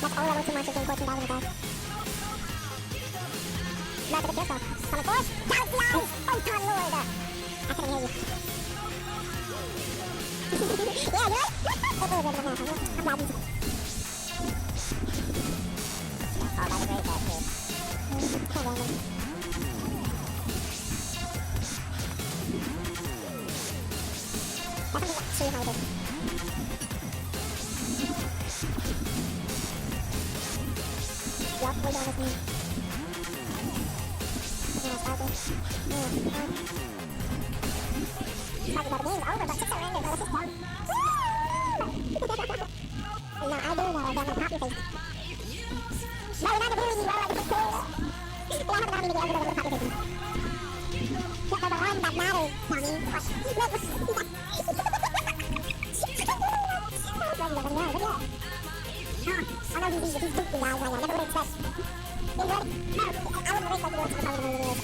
That's all level 2 monsters gain 14,000 attack. Back to the pistol. Summon force. Galaxy Eyes! Photon Lord! I couldn't hear you. Yeah, good? I'm glad you... Oh, that's a great deck, dude. That's something like 200. Yup, we're done with me. We're gonna start this. Talking about the game's over, but 6 surrenders, bro. This is dumb. No, I do know, I got my poppy face. No, we're not the boozy, bro. Like, this is cool. Yeah, I'm not gonna be the other poppy face. You're the one that matters, dummy. I know these stupid guys, I never would expect. I wouldn't have expected to go to the final videos, A, because we need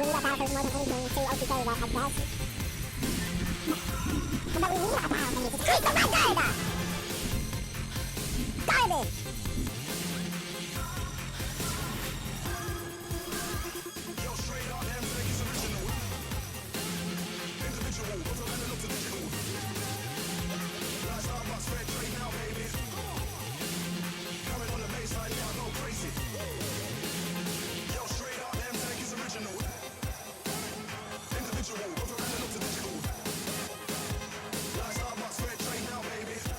our power phase more than anything to OTK that, I guess. But we need our power phase to increase the record! Garbage! Baby.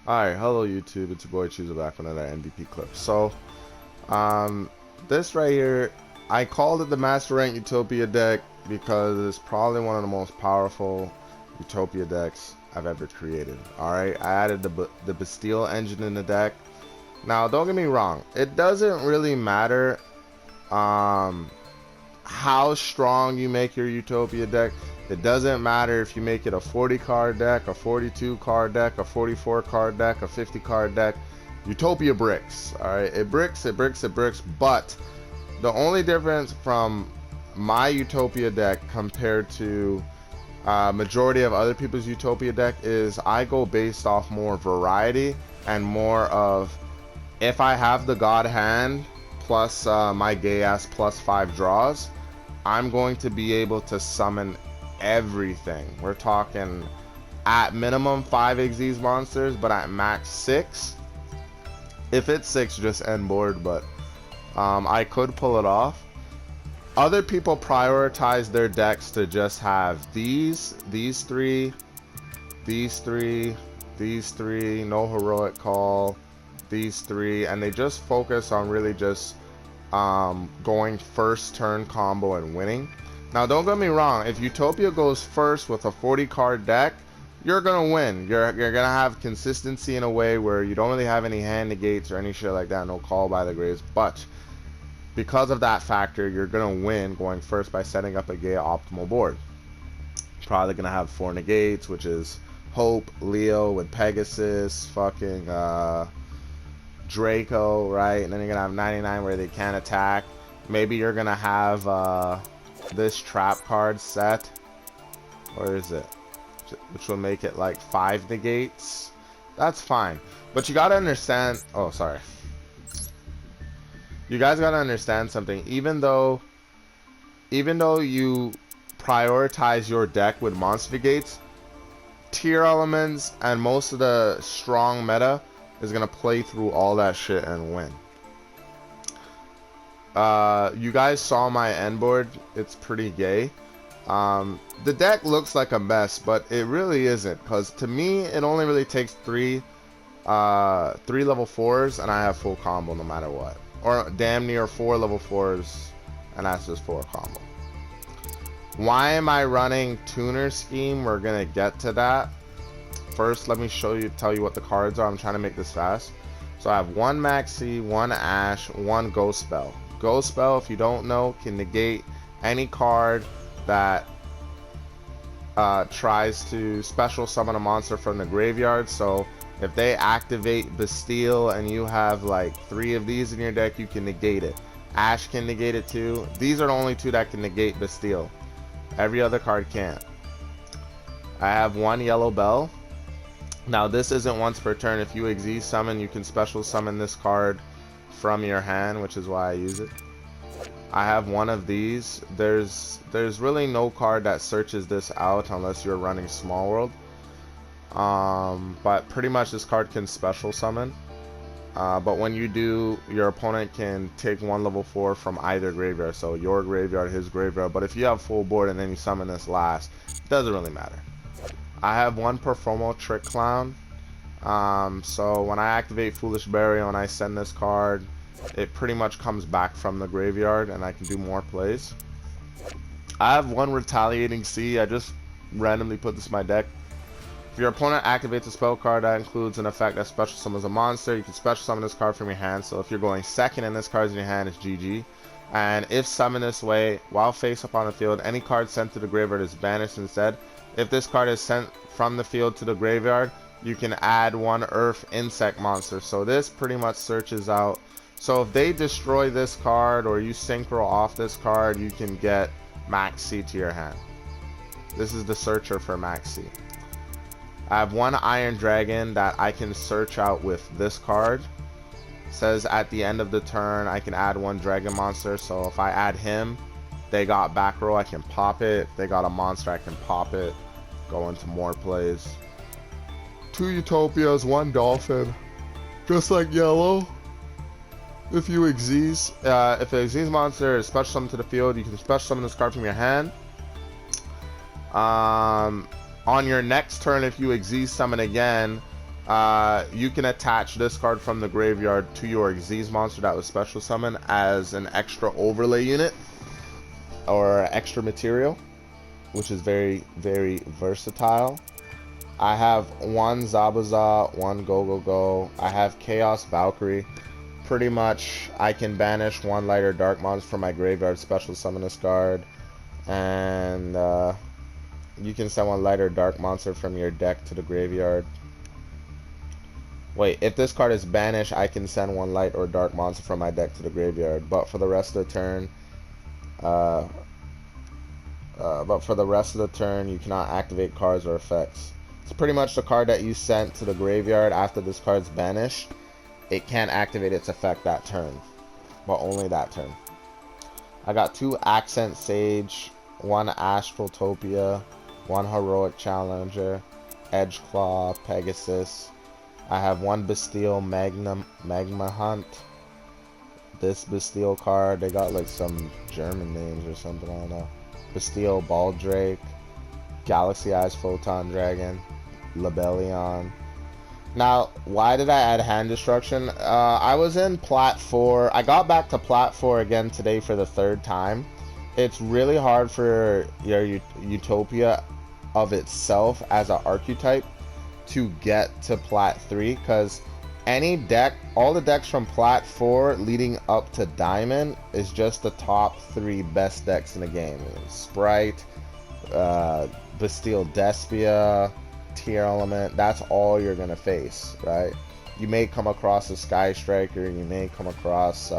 Alright, hello YouTube, it's your boy Cheesemo back with another MVP clip. So, this right here, I called it the Master Rank Utopia deck because it's probably one of the most powerful Utopia decks I've ever created. Alright, I added the Bystial engine in the deck. Now, don't get me wrong, it doesn't really matter how strong you make your Utopia deck. It doesn't matter if you make it a 40 card deck, a 42 card deck, a 44 card deck, a 50 card deck. Utopia bricks. Alright, it bricks, it bricks, it bricks. But the only difference from my Utopia deck compared to majority of other people's Utopia deck is I go based off more variety and more of, if I have the God hand plus my gay ass plus 5 draws, I'm going to be able to summon everything. We're talking at minimum 5 Xyz monsters, but at max 6. If it's 6, just end board, but I could pull it off. Other people prioritize their decks to just have these three, these three, these three, no heroic call, these three, and they just focus on really just going first turn combo and winning. Now, don't get me wrong, if Utopia goes first with a 40 card deck, you're gonna win. You're gonna have consistency in a way where you don't really have any hand negates or any shit like that, no call by the graves, but because of that factor, you're gonna win going first by setting up a gay optimal board. Probably gonna have 4 negates, which is Hope, Leo with Pegasus, fucking Draco, right? And then you're gonna have 99 where they can't attack. Maybe you're gonna have this trap card set, or is it, which will make it like 5 negates. That's fine, but you gotta understand, oh sorry, you guys gotta understand something. Even though you prioritize your deck with monster negates, tier elements and most of the strong meta is gonna play through all that shit and win. You guys saw my end board. It's pretty gay. The deck looks like a mess, but it really isn't, because to me it only really takes 3 level 4s and I have full combo no matter what, or damn near 4 level 4s and that's just 4 combo. Why am I running tuner scheme? We're gonna get to that. First, let me tell you what the cards are. I'm trying to make this fast. So I have 1 Maxi, 1 Ash, 1 Ghost Spell. Ghost Spell, if you don't know, can negate any card that tries to special summon a monster from the graveyard. So if they activate Bystial and you have like 3 of these in your deck, you can negate it. Ash can negate it too. These are the only 2 that can negate Bystial. Every other card can't. I have 1 Yellow Bell. Now this isn't once per turn. If you Xyz summon, you can special summon this card from your hand, which is why I use it. I have 1 of these. There's really no card that searches this out unless you're running Small World. But pretty much this card can special summon. But when you do, your opponent can take 1 level 4 from either graveyard. So your graveyard, his graveyard. But if you have full board and then you summon this last, it doesn't really matter. I have 1 Futhermore Trick Clown. So when I activate Foolish Burial and I send this card, it pretty much comes back from the graveyard and I can do more plays. I have 1 Retaliating Sea. I just randomly put this in my deck. If your opponent activates a spell card that includes an effect that special summons a monster, you can special summon this card from your hand. So if you're going second and this card's in your hand, it's GG. And if summoned this way, while face up on the field, any card sent to the graveyard is banished instead. If this card is sent from the field to the graveyard, you can add 1 Earth Insect monster. So this pretty much searches out. So if they destroy this card or you synchro off this card, you can get Maxx to your hand. This is the searcher for Maxx. I have 1 Iron Dragon that I can search out with this card. It says at the end of the turn I can add 1 dragon monster. So if I add him, they got back row, I can pop it. If they got a monster, I can pop it. Go into more plays. 2 Utopias, 1 Dolphin. Just like yellow. If you Xyz, if a Xyz monster is special summoned to the field, you can special summon this card from your hand. On your next turn, if you Xyz summon again, You can attach this card from the graveyard to your Xyz monster that was special summon as an extra overlay unit or extra material, which is very, very versatile. I have one Zabuza, one Go. I have Chaos Valkyrie. Pretty much, I can banish one light or dark monster from my graveyard, special summon this card, and you can send one light or dark monster from your deck to the graveyard. Wait, if this card is banished, I can send one light or dark monster from my deck to the graveyard. But for the rest of the turn, you cannot activate cards or effects. It's pretty much the card that you sent to the graveyard after this card's banished. It can't activate its effect that turn, but only that turn. I got 2 Accent Sage, 1 Astral Utopia, 1 Heroic Challenger, Edge Claw, Pegasus. I have 1 Bystial Magma Hunt. This Bystial card, they got like some German names or something, I don't know. Bystial Baldrake, Galaxy Eyes Photon Dragon, Lebellion. Now, why did I add hand destruction? I was in Plat 4. I got back to Plat 4 again today for the 3rd time. It's really hard for your Utopia of itself as an archetype to get to Plat 3, because any deck, all the decks from Plat 4 leading up to Diamond is just the top 3 best decks in the game. Sprite, Bystial Despia, Tier Element, that's all you're gonna face, right? You may come across a Sky Striker, you may come across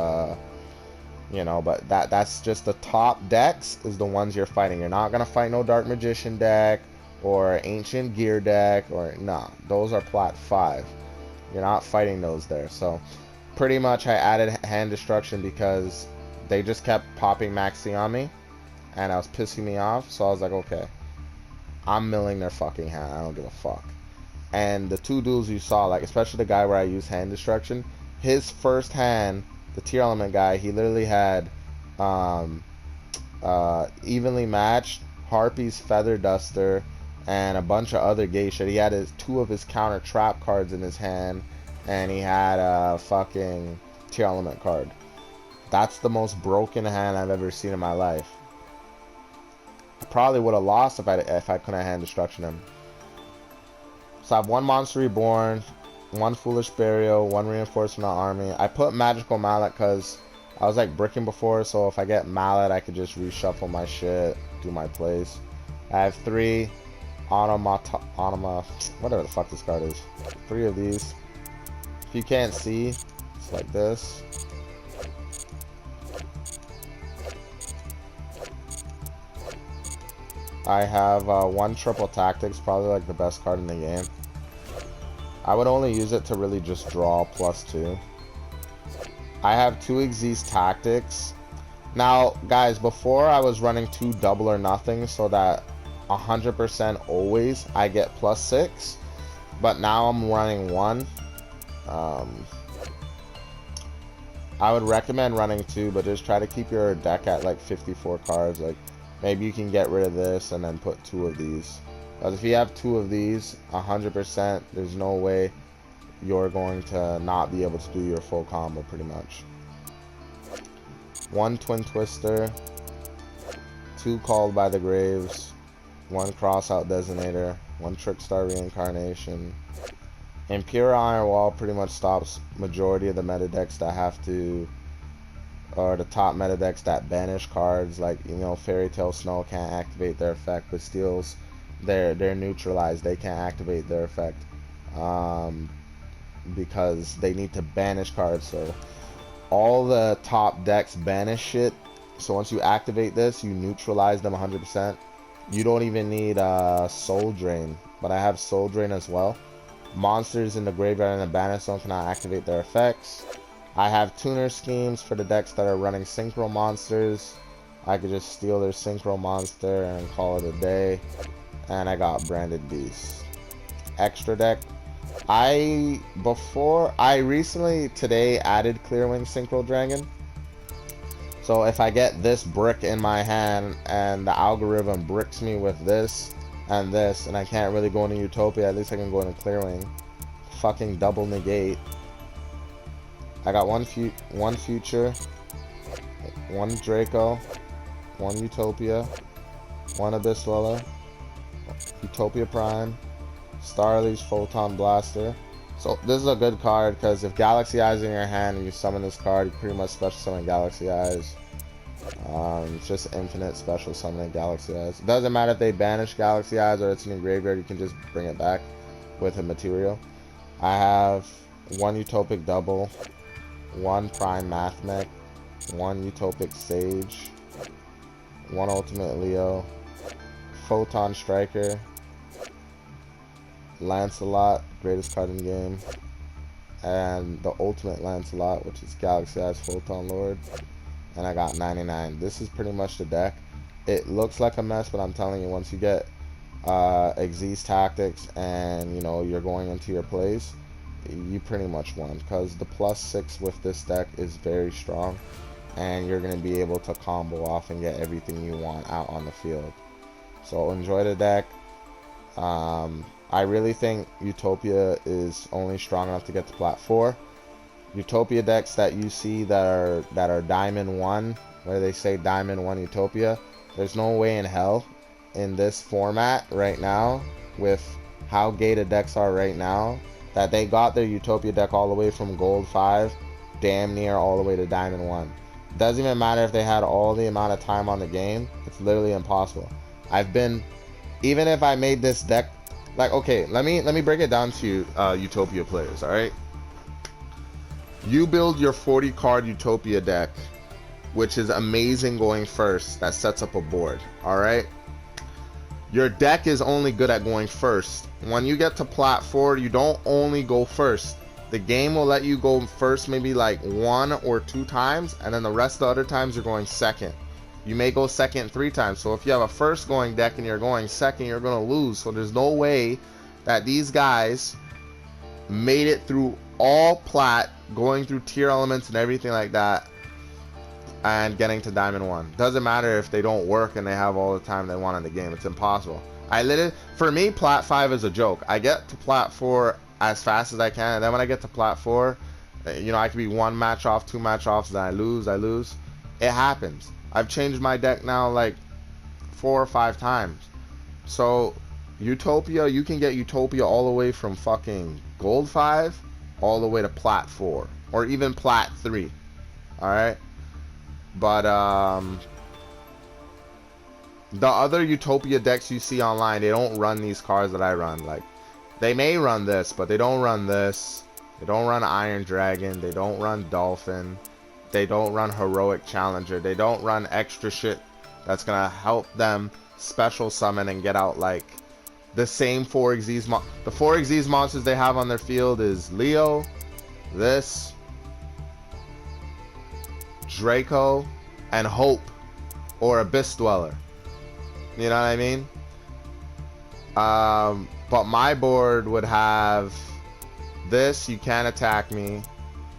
you know, but that's just the top decks is the ones you're fighting. You're not gonna fight no Dark Magician deck or Ancient Gear deck, or nah, those are Plat 5. You're not fighting those there. So pretty much I added hand destruction because they just kept popping Maxi on me and I was pissing me off, so I was like, okay, I'm milling their fucking hand. I don't give a fuck. And the 2 duels you saw, like especially the guy where I used hand destruction, his first hand, the Tier Element guy, he literally had evenly matched Harpy's Feather Duster and a bunch of other gay shit. He had 2 of his counter trap cards in his hand, and he had a fucking Tier Element card. That's the most broken hand I've ever seen in my life. I probably would have lost if I couldn't hand destruction him. So I have 1 Monster Reborn, 1 Foolish Burial, 1 Reinforcement Army. I put Magical Mallet because I was like bricking before, so if I get Mallet, I could just reshuffle my shit, do my plays. I have 3 Anima, whatever the fuck this card is. 3 of these. If you can't see, it's like this. I have 1 Triple Tactics, probably like the best card in the game. I would only use it to really just draw +2. I have 2 Xyz Tactics. Now, guys, before I was running 2 double or nothing so that 100% always I get +6, but now I'm running 1. I would recommend running 2, but just try to keep your deck at like 54 cards. Like maybe you can get rid of this and then put 2 of these. Because if you have 2 of these, 100%, there's no way you're going to not be able to do your full combo pretty much. 1 Twin Twister, 2 Called by the Graves, 1 Crossout Designator, 1 Trickstar Reincarnation. Imperial Iron Wall pretty much stops majority of the meta decks that have to, or the top meta decks that banish cards, like, you know, Fairy Tail Snow can't activate their effect, but Steals, they're neutralized, they can't activate their effect because they need to banish cards. So all the top decks banish shit, so once you activate this, you neutralize them 100%. You don't even need Soul Drain, but I have Soul Drain as well. Monsters in the graveyard and the banish zone cannot activate their effects. I have tuner schemes for the decks that are running synchro monsters. I could just steal their synchro monster and call it a day. And I got branded beasts. Extra deck. I recently today added Clearwing Synchro Dragon. So if I get this brick in my hand and the algorithm bricks me with this and I can't really go into Utopia, at least I can go into Clearwing. fucking double negate. I got one future, one Draco, one Utopia, one Abyss Dweller, Utopia Prime, Starly's Photon Blaster. So this is a good card because if Galaxy Eyes in your hand and you summon this card, you pretty much special summon Galaxy Eyes. It's just infinite special summoning Galaxy Eyes. It doesn't matter if they banish Galaxy Eyes or it's in your graveyard, you can just bring it back with a material. I have one Utopic Double, one Prime Math Mech, one Utopic Sage, one Ultimate Leo, Photon Striker, Lancelot, greatest card in the game, and the Ultimate Lancelot, which is Galaxy Eyes Photon Lord, and I got 99. This is pretty much the deck. It looks like a mess, but I'm telling you, once you get Xyz tactics and, you know, you're going into your plays, you pretty much won, because the +6 with this deck is very strong, and you're going to be able to combo off and get everything you want out on the field. So enjoy the deck. I really think Utopia is only strong enough to get to Plat 4. Utopia decks that you see that are Diamond 1, where they say Diamond 1 Utopia, there's no way in hell in this format right now, with how gated decks are right now, that they got their Utopia deck all the way from Gold 5, damn near all the way to Diamond 1. Doesn't even matter if they had all the amount of time on the game, it's literally impossible. Even if I made this deck, like, okay, let me break it down to you, Utopia players, alright? You build your 40 card Utopia deck, which is amazing going first, that sets up a board, alright? Your deck is only good at going first. When you get to Plat 4, you don't only go first. The game will let you go first maybe like 1 or 2 times, and then the rest of the other times you're going second. You may go second 3 times. So if you have a first going deck and you're going second, you're going to lose. So there's no way that these guys made it through all Plat, going through tier elements and everything like that, and getting to Diamond 1. Doesn't matter if they don't work and they have all the time they want in the game. It's impossible. For me, Plat 5 is a joke. I get to Plat 4 as fast as I can, and then when I get to Plat 4, you know, I could be 1 match off, 2 match offs, then I lose. It happens. I've changed my deck now like 4 or 5 times. So Utopia, you can get Utopia all the way from fucking Gold 5 all the way to Plat 4 or even Plat 3. Alright? But the other Utopia decks you see online, they don't run these cards that I run. Like, they may run this, but they don't run this. They don't run Iron Dragon. They don't run Dolphin. They don't run Heroic Challenger. They don't run extra shit that's gonna help them special summon and get out like the same 4 Xyz the 4 Xyz monsters they have on their field is Leo, this, Draco, and Hope, or Abyss Dweller. You know what I mean? But my board would have this, you can't attack me.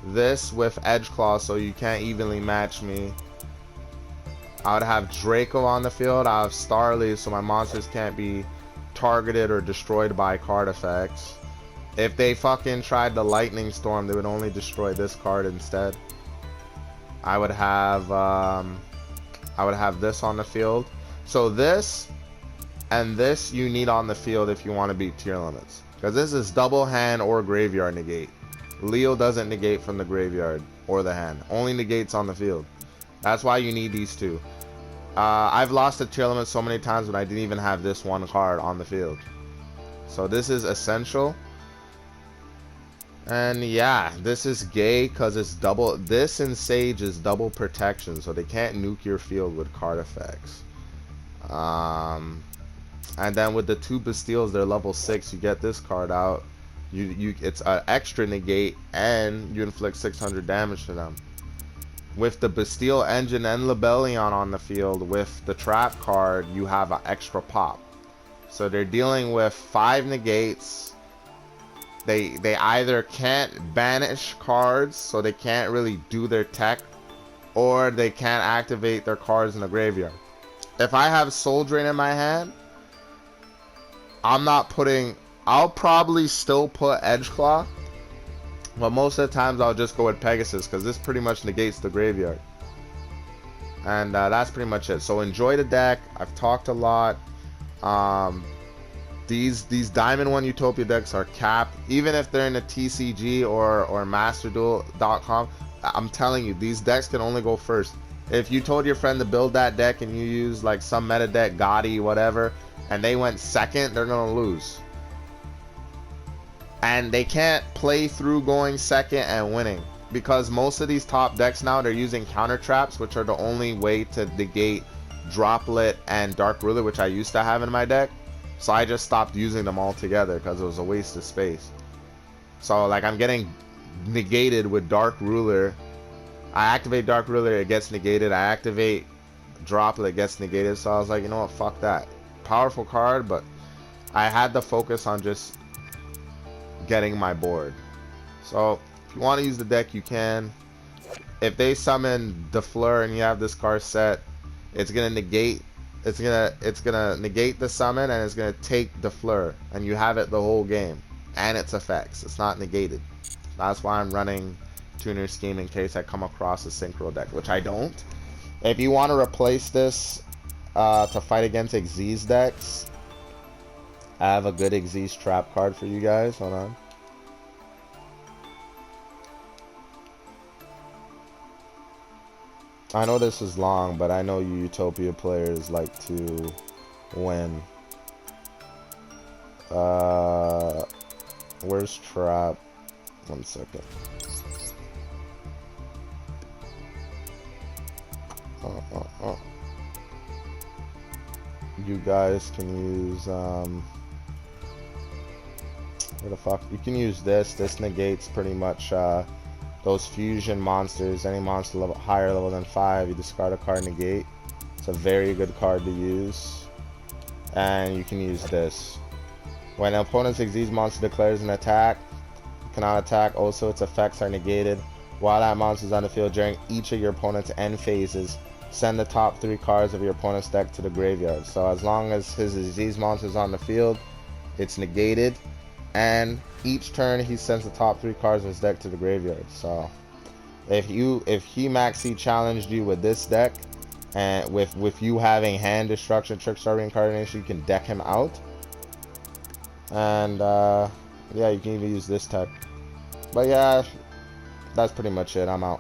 This with Edge Claw, so you can't evenly match me. I would have Draco on the field. I have Starly, so my monsters can't be targeted or destroyed by card effects. If they fucking tried the Lightning Storm, they would only destroy this card instead. I would have this on the field. So this and this you need on the field if you want to beat tier limits, because this is double hand or graveyard negate. Leo doesn't negate from the graveyard or the hand, only negates on the field. That's why you need these two. I've lost the tier limit so many times when I didn't even have this one card on the field. So this is essential. And yeah, this is gay because it's double. This and Sage is double protection, so they can't nuke your field with card effects. And then with the 2 Bystials, they're level 6. You get this card out. It's an extra negate, and you inflict 600 damage to them. With the Bystial Engine and Lebellion on the field, with the trap card, you have an extra pop. So they're dealing with 5 negates. They either can't banish cards, so they can't really do their tech, or they can't activate their cards in the graveyard. If I have Soul Drain in my hand, I'll probably still put Edge Claw, But most of the times I'll just go with Pegasus because this pretty much negates the graveyard. And that's pretty much it. So enjoy the deck. I've talked a lot. These Diamond 1 Utopia decks are capped. Even if they're in the TCG or MasterDuel.com, I'm telling you, these decks can only go first. If you told your friend to build that deck and you use like some meta deck, Gotti, whatever, and they went second, they're going to lose. And they can't play through going second and winning. Because most of these top decks now, they're using counter traps, which are the only way to negate Droplet and Dark Ruler, which I used to have in my deck. So I just stopped using them altogether because it was a waste of space. So like I'm getting negated with Dark Ruler. I activate Dark Ruler, it gets negated. I activate Droplet, it gets negated. So I was like, you know what, fuck that. Powerful card, but I had to focus on just getting my board. So if you want to use the deck, you can. If they summon the Fleur and you have this card set, it's gonna negate. It's gonna negate the summon and it's gonna take the Fleur, and you have it the whole game and its effects. It's not negated. That's why I'm running Tuner Scheme in case I come across a Synchro deck, which I don't. If you want to replace this to fight against Xyz decks, I have a good Xyz trap card for you guys. Hold on. I know this is long, but I know you Utopia players like to win. Where's trap? 1 second. You guys can use where the fuck? You can use this. This negates pretty much those fusion monsters. Any monster level higher level than 5, you discard a card, negate. It's a very good card to use. And you can use this. When an opponent's Xyz monster declares an attack, you cannot attack. Also, its effects are negated while that monster is on the field during each of your opponent's end phases. Send the top 3 cards of your opponent's deck to the graveyard. So as long as his Xyz monster is on the field, it's negated. And each turn he sends the top 3 cards of his deck to the graveyard. So if he Maxi challenged you with this deck, and with you having hand destruction, trickstar, reincarnation, you can deck him out. And yeah, you can even use this tech. But yeah, that's pretty much it. I'm out.